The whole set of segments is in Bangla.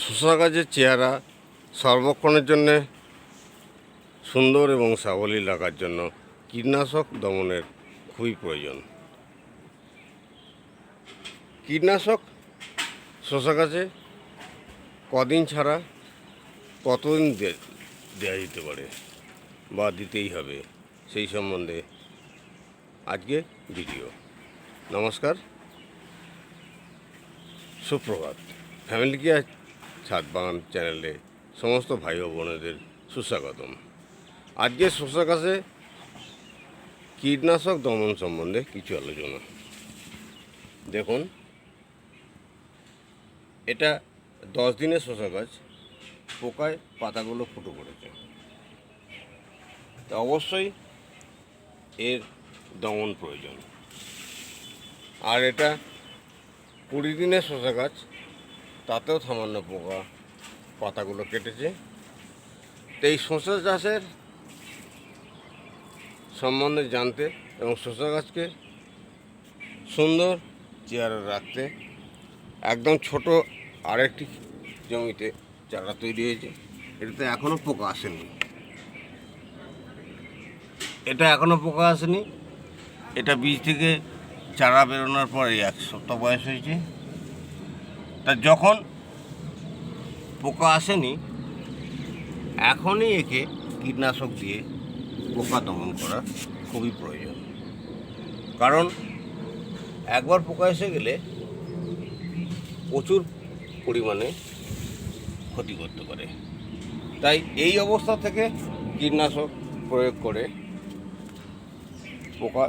শসা গাছের চেহারা সর্বক্ষণের জন্যে সুন্দর এবং সাবলীল রাখার জন্য কীটনাশক দমনের খুবই প্রয়োজন। কীটনাশক শসা গাছে কদিন ছাড়া কতদিন দেওয়া যেতে পারে বা দিতেই হবে, সেই সম্বন্ধে আজকে ভিডিও। নমস্কার, সুপ্রভাত। ফ্যামিলি কেয়ার ছাদ বাগান চ্যানেলে সমস্ত ভাই ও বোনেদের সুস্বাগতম। আজকে শসা গাছে কীটনাশক দমন সম্বন্ধে কিছু আলোচনা। দেখুন, এটা 10 দিনের শসা গাছ, পোকায় পাতাগুলো ফুটো করেছে, তা অবশ্যই এর দমন প্রয়োজন। আর এটা 20 দিনের শসা গাছ, তাতেও সামান্য পোকা পাতাগুলো কেটেছে। তো এই শসা চাষের সম্বন্ধে জানতে এবং শসা গাছকে সুন্দর চেহারা রাখতে একদম ছোট আরেকটি জমিতে চারা তৈরি হয়েছে। এটাতে এখনও পোকা আসেনি, এটা বীজ থেকে চারা বেরোনোর পরে 1 সপ্তাহ বয়স হয়েছে। তা যখন পোকা আসেনি, এখনই একে কীটনাশক দিয়ে পোকা দমন করা খুবই প্রয়োজন। কারণ একবার পোকা এসে গেলে প্রচুর পরিমাণে ক্ষতি করতে পারে। তাই এই অবস্থা থেকে কীটনাশক প্রয়োগ করে পোকা,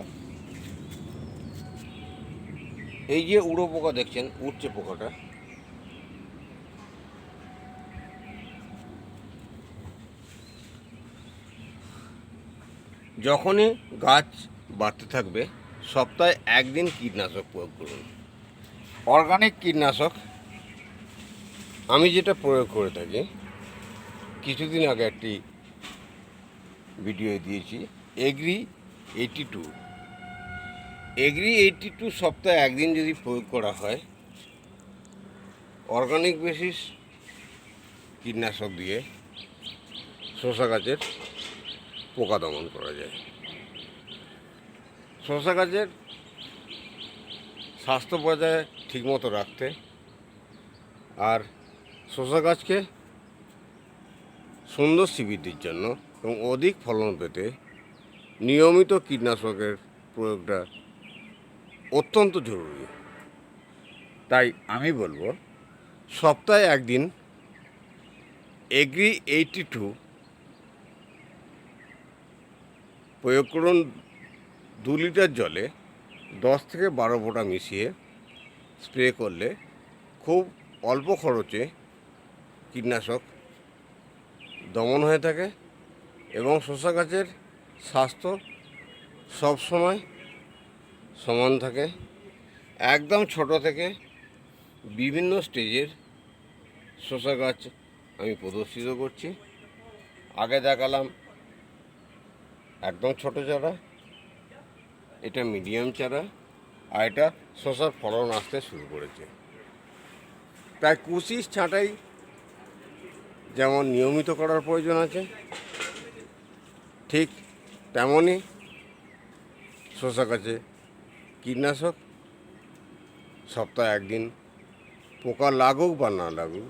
এই যে উড়ো পোকা দেখছেন, উঠছে পোকাটা, যখনই গাছ বাড়তে থাকবে সপ্তাহে 1 দিন কীটনাশক প্রয়োগ করুন। অর্গানিক কীটনাশক আমি যেটা প্রয়োগ করে থাকি, কিছুদিন আগে একটি ভিডিও দিয়েছি, এগ্রি 82 সপ্তাহে 1 দিন যদি প্রয়োগ করা হয়, অর্গানিক বেসিস কীটনাশক দিয়ে শসা গাছের পোকা দমন করা যায়। শসা গাছের স্বাস্থ্য বজায় ঠিকমতো রাখতে আর শসা গাছকে সুন্দর বৃদ্ধির জন্য এবং অধিক ফলন পেতে নিয়মিত কীটনাশকের প্রয়োগটা অত্যন্ত জরুরি। তাই আমি বলবো, সপ্তাহে 1 দিন এগ্রি 82 প্রয়োগ করুন। 2 লিটার জলে 10 থেকে 12 ফোঁটা মিশিয়ে স্প্রে করলে খুব অল্প খরচে কীটনাশক দমন হয়ে থাকে এবং শসা গাছের স্বাস্থ্য সবসময় সমান থাকে। একদম ছোট থেকে বিভিন্ন স্টেজের শসা গাছ আমি প্রদর্শিত করছি। আগে দেখালাম একদম ছোট চারা, এটা মিডিয়াম চারা, আর এটা শসার ফলন আসতে শুরু করেছে। তাই কুশি ছাঁটাই যেমন নিয়মিত করার প্রয়োজন আছে, ঠিক তেমনই শসা গাছে কীটনাশক সপ্তাহে 1 দিন, পোকা লাগুক বা না লাগুক,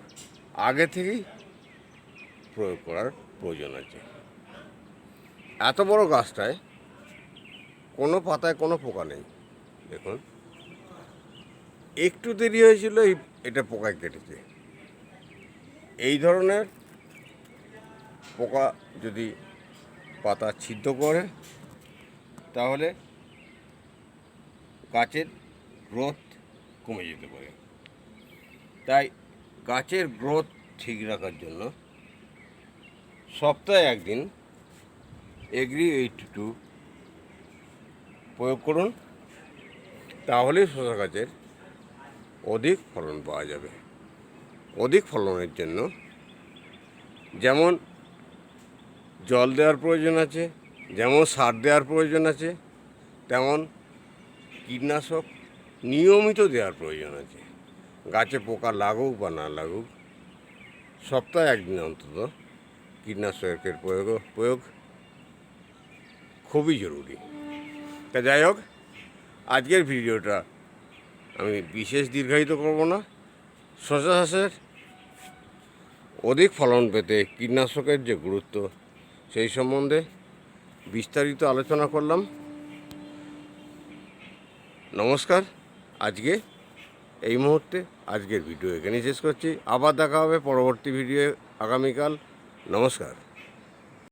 আগে থেকেই প্রয়োগ করার প্রয়োজন আছে। এত বড় গাছটায় কোনো পাতায় কোনো পোকা নেই। দেখুন, একটু দেরি হয়েছিল, এটা পোকায় কেটেছে। এই ধরনের পোকা যদি পাতা ছিদ্র করে, তাহলে গাছের গ্রোথ কমে যেতে পারে। তাই গাছের গ্রোথ ঠিক রাখার জন্য সপ্তাহে 1 দিন এগ্রি 82 প্রয়োগ করুন, তাহলেই শসা গাছের অধিক ফলন পাওয়া যাবে। অধিক ফলনের জন্য যেমন জল দেওয়ার প্রয়োজন আছে, যেমন সার দেওয়ার প্রয়োজন আছে, তেমন কীটনাশক নিয়মিত দেওয়ার প্রয়োজন আছে। গাছে পোকা লাগুক বা না লাগুক, সপ্তাহে একদিন অন্তত কীটনাশকের প্রয়োগ খুবই জরুরি। তা যাই হোক, আজকের ভিডিওটা আমি বিশেষ দীর্ঘায়িত করব না। শসা চাষের অধিক ফলন পেতে কীটনাশকের যে গুরুত্ব সেই সম্বন্ধে বিস্তারিত আলোচনা করলাম। নমস্কার। আজকে এই মুহূর্তে আজকের ভিডিও এখানেই শেষ করছি। আবার দেখা হবে পরবর্তী ভিডিও আগামীকাল। নমস্কার।